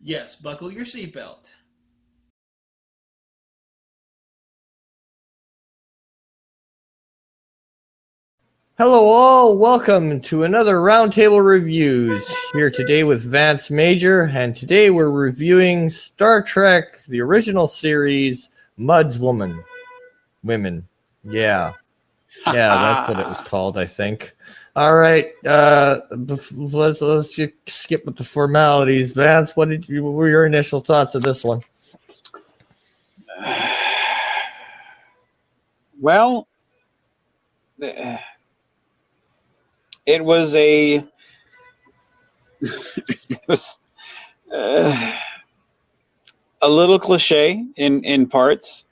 Yes, buckle your seatbelt. Hello, all. Welcome to another Roundtable Reviews. Here today with Vance Major, and today we're reviewing Star Trek, the original series, Mud's Women. Yeah, that's what it was called, I think. All right, let's just skip with the formalities. Vance, what were your initial thoughts of this one? Well, it was it was a little cliche in parts.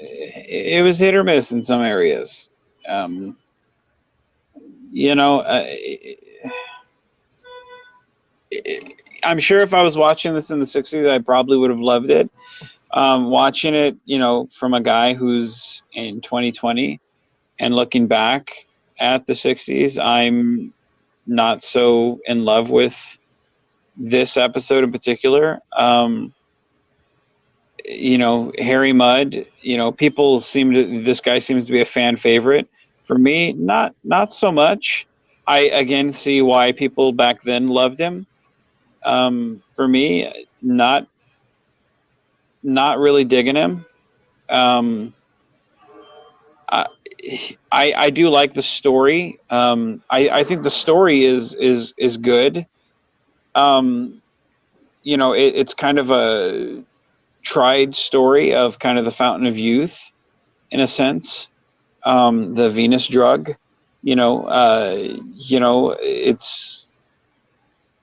It was hit or miss in some areas. Um, you know, I'm sure if I was watching this in the '60s, I probably would have loved it. Watching it, from a guy who's in 2020 and looking back at the '60s, I'm not so in love with this episode in particular. Harry Mudd, this guy seems to be a fan favorite. For me, not so much. I again see why people back then loved him. For me, not really digging him. I, I do like the story. I think the story is good. It's kind of a tried story of kind of the fountain of youth, in a sense. The Venus drug, it's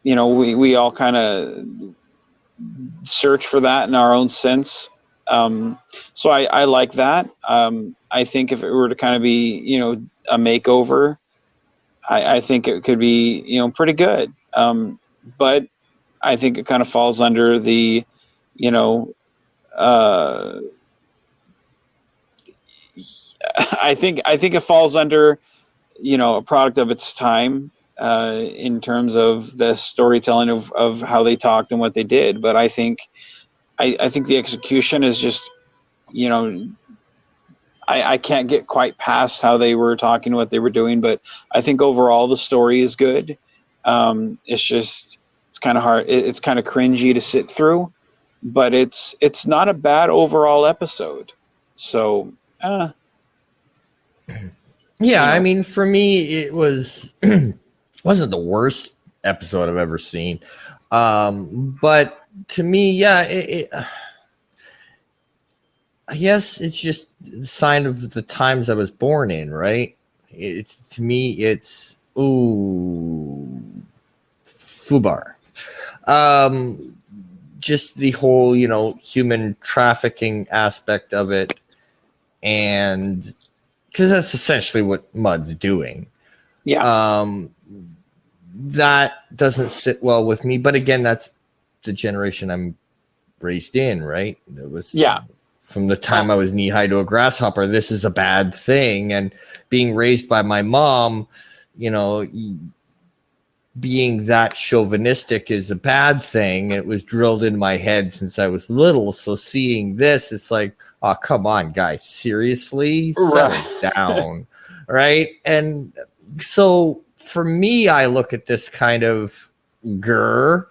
we all kind of search for that in our own sense. So I like that. I think if it were to kind of be, a makeover, I think it could be, pretty good. But I think it kind of falls under the, I think it falls under, a product of its time, in terms of the storytelling of how they talked and what they did. But I think the execution is just, I can't get quite past how they were talking, what they were doing. But I think overall the story is good. It's kind of hard. It's kind of cringy to sit through, but it's not a bad overall episode. So, Yeah, I mean, for me, it wasn't the worst episode I've ever seen. But to me, yeah, I guess it's just a sign of the times I was born in, right? To me, it's FUBAR. Just the whole, human trafficking aspect of it, and because that's essentially what Mud's doing. yeah. That doesn't sit well with me. But again, that's the generation I'm raised in, right? It was from the time I was knee high to a grasshopper. This is a bad thing, and being raised by my mom, being that chauvinistic is a bad thing. It was drilled in my head since I was little. So seeing this, it's like, oh, come on, guys, seriously, settle down, right? And so for me, I look at this kind of grr.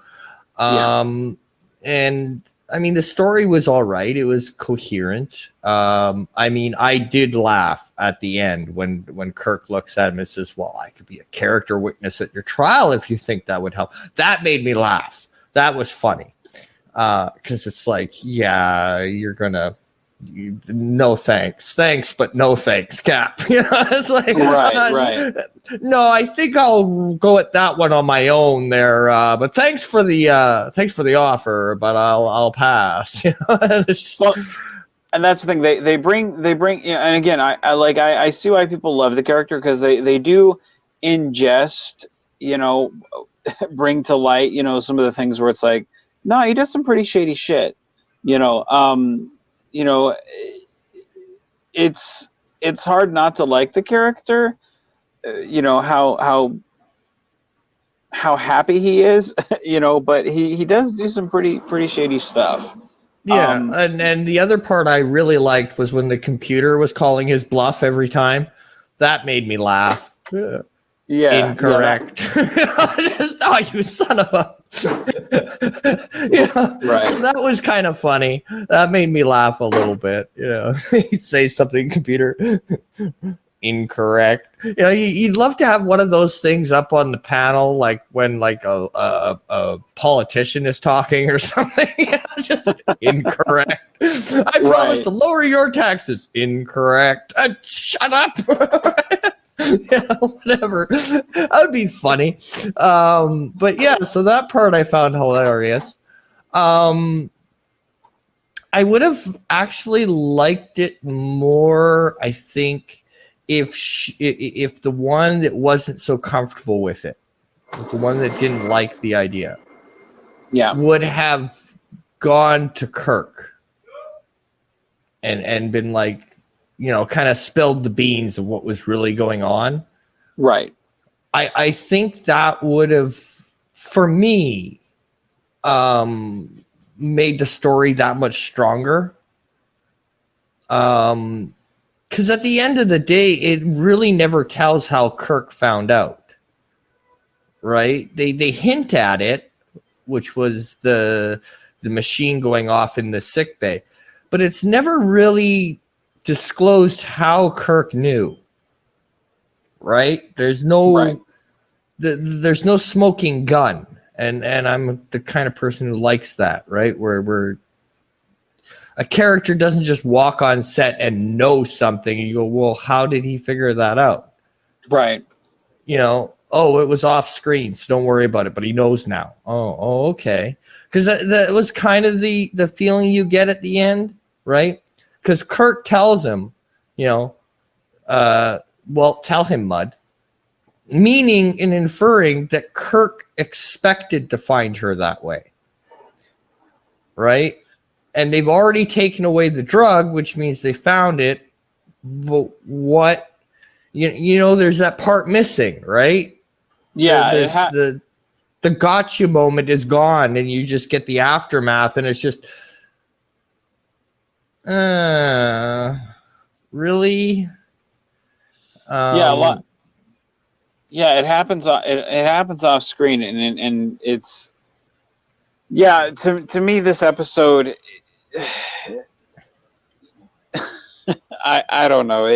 And I mean, the story was all right. It was coherent. I mean, I did laugh at the end when Kirk looks at him and says, well, I could be a character witness at your trial if you think that would help. That made me laugh. That was funny. Because it's like, yeah, you're going to, no thanks, but no thanks, Cap. It's like, right. No, I think I'll go at that one on my own there. But thanks for the offer, but I'll pass. Well, and that's the thing. They bring, and again, I see why people love the character, because they do ingest, bring to light, some of the things where it's like, no, he does some pretty shady shit. It's hard not to like the character. How how happy he is, but he does do some pretty shady stuff. Yeah, and the other part I really liked was when the computer was calling his bluff every time. That made me laugh. Incorrect. Oh, you son of a. Right. So that was kind of funny. That made me laugh a little bit. He'd say something, computer. Incorrect. You'd love to have one of those things up on the panel, like when like a politician is talking or something. Just incorrect. I promise to lower your taxes. Incorrect. Shut up. Whatever. That would be funny. But yeah, so that part I found hilarious. I would have actually liked it more, I think, if the one that wasn't so comfortable with it, was the one that didn't like the idea, would have gone to Kirk and been like, kind of spilled the beans of what was really going on. Right. I think that would have, for me, made the story that much stronger. Because at the end of the day, it really never tells how Kirk found out, right? They hint at it, which was the machine going off in the sick bay, but it's never really disclosed how Kirk knew, right? There's no there's no smoking gun, and I'm the kind of person who likes that, right? Where a character doesn't just walk on set and know something, and you go, well, how did he figure that out? Right. Oh, it was off screen, so don't worry about it, but he knows now. Oh, okay. Because that was kind of the feeling you get at the end, right? Because Kirk tells him, well, tell him, Mud. Meaning and inferring that Kirk expected to find her that way. Right? And they've already taken away the drug, which means they found it. But what, there's that part missing, right? Yeah. The gotcha moment is gone, and you just get the aftermath, and it's just, really? Yeah, a lot. Yeah, it happens. It happens off screen, and it's. Yeah, to me, this episode. I don't know.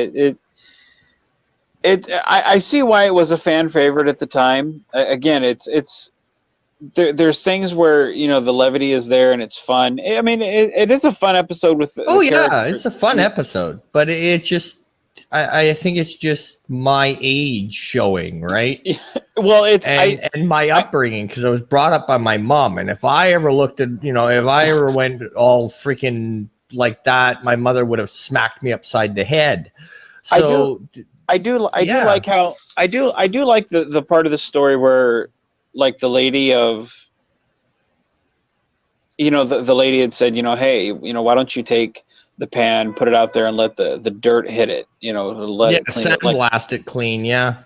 I see why it was a fan favorite at the time. Again, it's there's things where the levity is there and it's fun. I mean, it is a fun episode with. It's a fun episode, but it's just. I think it's just my age showing, right? Well, and my upbringing, because I was brought up by my mom, and if I ever looked at, if I ever went all freaking like that, my mother would have smacked me upside the head. So I do like how I do like the part of the story where, like, the lady of, the lady had said, hey, why don't you take the pan, put it out there, and let the dirt hit it, let it clean it, blast it clean. Yeah,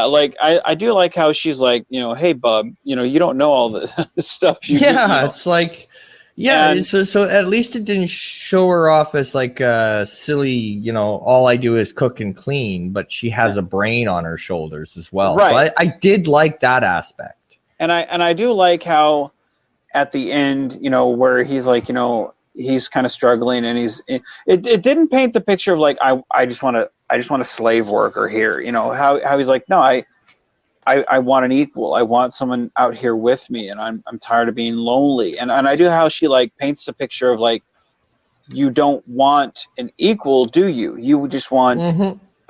like I do like how she's like, hey, bub, you don't know all the stuff you do, it's like, so at least it didn't show her off as like a silly, all I do is cook and clean, but she has a brain on her shoulders as well. Right. So I did like that aspect. And I do like how at the end, where he's like, he's kind of struggling, and it didn't paint the picture of like, I just want a slave worker here, how he's like, no, I want an equal. I want someone out here with me, and I'm tired of being lonely. And I do how she like paints the picture of like, you don't want an equal, do you? You just want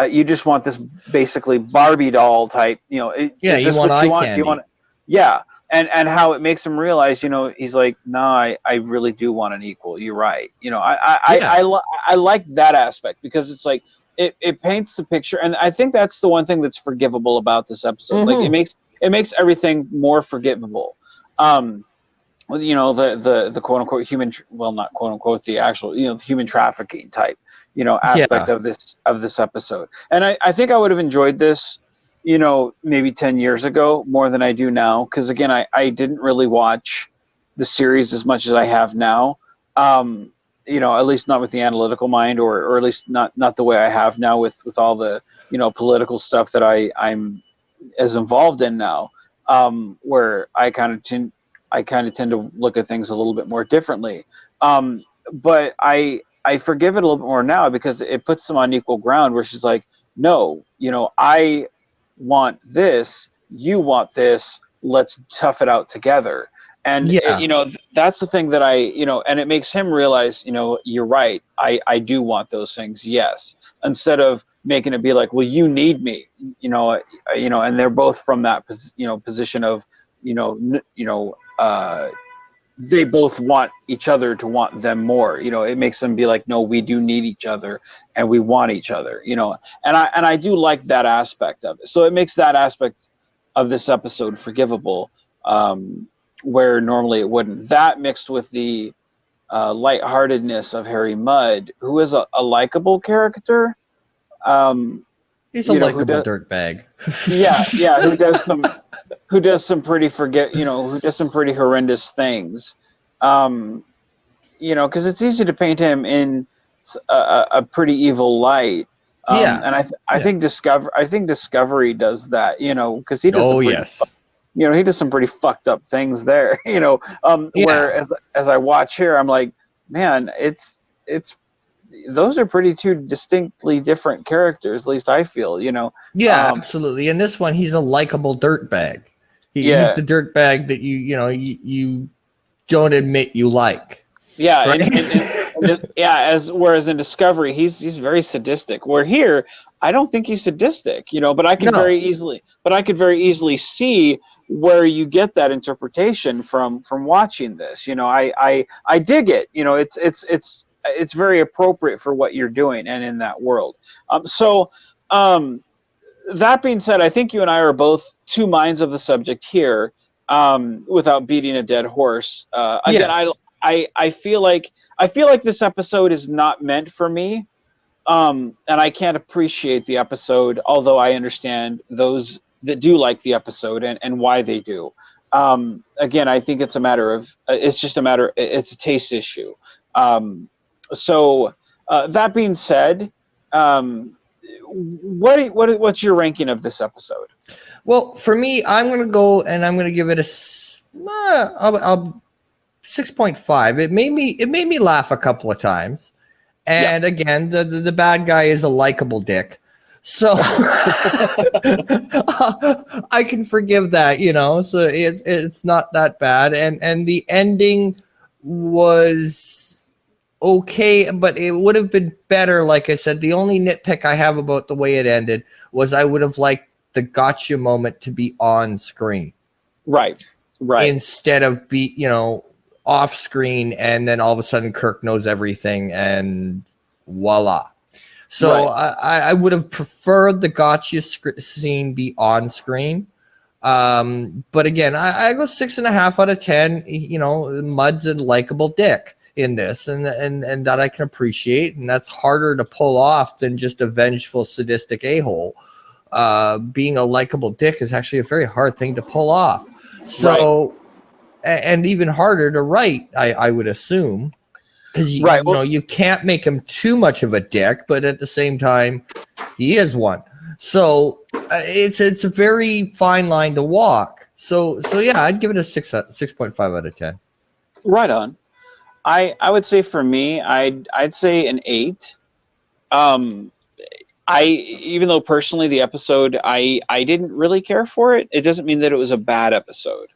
you just want this basically Barbie doll type, you want eye candy. Do you want? Yeah. And how it makes him realize, he's like, nah, I really do want an equal. You're right. I like that aspect, because it's like it paints the picture, and I think that's the one thing that's forgivable about this episode. Like it makes everything more forgivable. The quote unquote human, well, not quote unquote, the actual human trafficking type aspect of this episode. And I think I would have enjoyed this maybe 10 years ago more than I do now. Because again, I didn't really watch the series as much as I have now. At least not with the analytical mind, or at least not the way I have now with all the, political stuff that I'm as involved in now, where I kind of tend to look at things a little bit more differently. But I forgive it a little bit more now because it puts them on equal ground, where she's like, no, I want this, you want this, let's tough it out together. And Yeah. that's the thing that and it makes him realize, you're right, I do want those things, yes, instead of making it be like, well, you need me, and they're both from that position of, they both want each other to want them more. It makes them be like, no, we do need each other and we want each other, and I do like that aspect of it. So it makes that aspect of this episode forgivable, where normally it wouldn't. That mixed with the lightheartedness of Harry Mudd, who is a likable character. He's a likable dirtbag. Yeah, who does some pretty who does some pretty horrendous things. Because it's easy to paint him in a pretty evil light. And I think Discovery does that, because he does he does some pretty fucked up things there, where as I watch here, I'm like, man, it's those are pretty two distinctly different characters, at least I feel, Yeah, absolutely. In this one, he's a likable dirtbag. He's the dirtbag that you don't admit you like. Yeah, right? Whereas in Discovery, he's very sadistic. Where here, I don't think he's sadistic, but I could very easily see where you get that interpretation from watching this. I dig it. It's very appropriate for what you're doing and in that world. That being said, I think you and I are both two minds of the subject here, without beating a dead horse. Again, yes. I feel like this episode is not meant for me, and I can't appreciate the episode, although I understand those that do like the episode and why they do. Again, I think it's it's a taste issue. That being said, what's your ranking of this episode? Well, for me, I'm going to go and I'm going to give it a 6.5. It made me laugh a couple of times. And again, the bad guy is a likable dick. So I can forgive that, so it's not that bad. And the ending was okay, but it would have been better. Like I said, the only nitpick I have about the way it ended was I would have liked the gotcha moment to be on screen. Right. Instead of off screen, and then all of a sudden Kirk knows everything and voila. So I would have preferred the gotcha scene be on screen. But again, I go 6.5 out of 10. Mudd's a likable dick in this, and that I can appreciate, and that's harder to pull off than just a vengeful, sadistic a-hole. Being a likable dick is actually a very hard thing to pull off. So, and even harder to write, I would assume. Because you can't make him too much of a dick, but at the same time, he is one. So it's a very fine line to walk. So yeah, I'd give it a 6.5 out of 10. Right on. I would say for me, I'd say an 8. Even though personally the episode I didn't really care for it, it doesn't mean that it was a bad episode.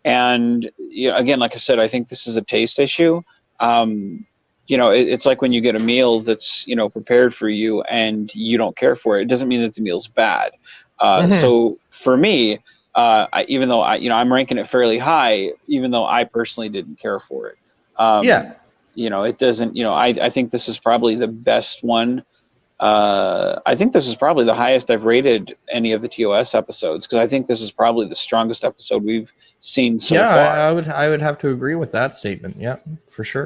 And again, like I said, I think this is a taste issue. It's like when you get a meal that's prepared for you and you don't care for it. It doesn't mean that the meal's bad. So for me, even though I'm ranking it fairly high, even though I personally didn't care for it. It doesn't. I think this is probably the best one. I think this is probably the highest I've rated any of the TOS episodes, because I think this is probably the strongest episode we've seen so far. I would have to agree with that statement. Yeah, for sure.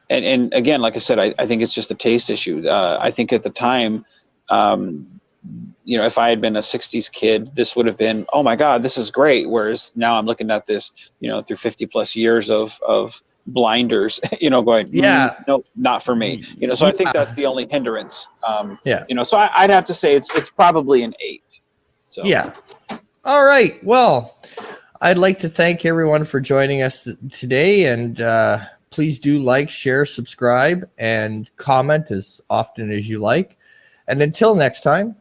And again, like I said, I think it's just a taste issue. I think at the time, you know, if I had been a 60s kid, this would have been, oh my God, this is great. Whereas now I'm looking at this, you know, through 50 plus years of blinders, you know, going, Yeah. no, not for me. You know, so I think that's the only hindrance. Yeah. You know, so I'd have to say it's probably an 8. So Yeah. All right. Well, I'd like to thank everyone for joining us today, and please do like, share, subscribe, and comment as often as you like. And until next time,